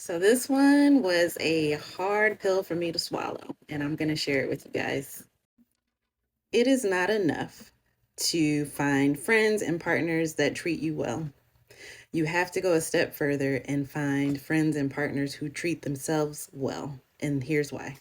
So this one was a hard pill for me to swallow, and I'm going to share it with you guys. It is not enough to find friends and partners that treat you well. You have to go a step further and find friends and partners who treat themselves well. And here's why.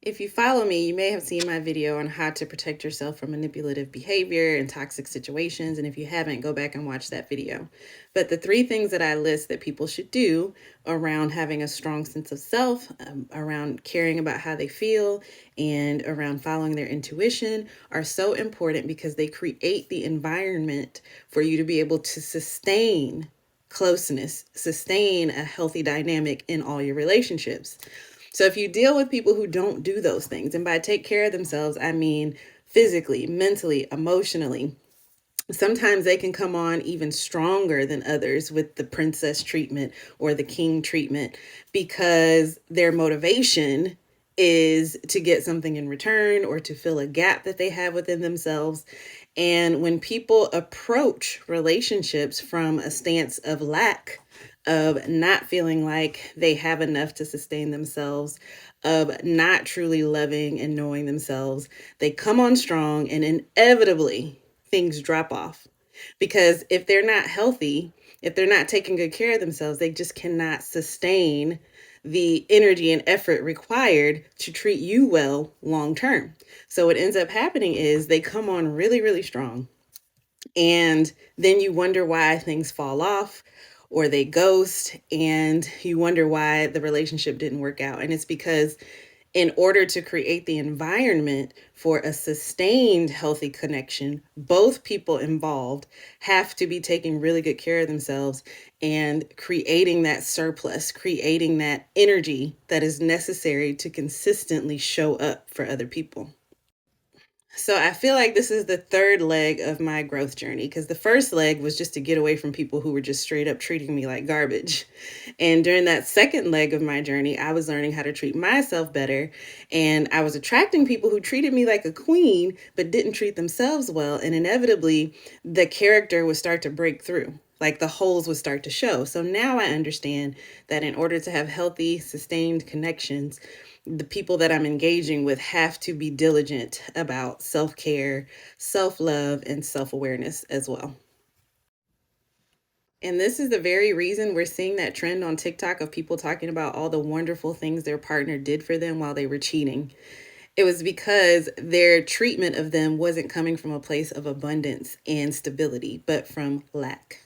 If you follow me, you may have seen my video on how to protect yourself from manipulative behavior and toxic situations. And if you haven't, go back and watch that video. But the three things that I list that people should do around having a strong sense of self, around caring about how they feel, and around following their intuition are so important because they create the environment for you to be able to sustain closeness, sustain a healthy dynamic in all your relationships. So if you deal with people who don't do those things, and by take care of themselves, I mean physically, mentally, emotionally, sometimes they can come on even stronger than others with the princess treatment or the king treatment because their motivation is to get something in return or to fill a gap that they have within themselves. And when people approach relationships from a stance of lack, of not feeling like they have enough to sustain themselves, of not truly loving and knowing themselves, they come on strong and inevitably things drop off. Because if they're not healthy, if they're not taking good care of themselves, they just cannot sustain the energy and effort required to treat you well long term. So what ends up happening is they come on really, really strong. And then you wonder why things fall off or they ghost, and you wonder why the relationship didn't work out. And it's because in order to create the environment for a sustained healthy connection, both people involved have to be taking really good care of themselves and creating that surplus, creating that energy that is necessary to consistently show up for other people. So I feel like this is the third leg of my growth journey because the first leg was just to get away from people who were just straight up treating me like garbage. And during that second leg of my journey, I was learning how to treat myself better. And I was attracting people who treated me like a queen, but didn't treat themselves well. And inevitably, the character would start to break through. Like the holes would start to show. So now I understand that in order to have healthy, sustained connections, the people that I'm engaging with have to be diligent about self care, self love, and self awareness as well. And this is the very reason we're seeing that trend on TikTok of people talking about all the wonderful things their partner did for them while they were cheating. It was because their treatment of them wasn't coming from a place of abundance and stability, but from lack.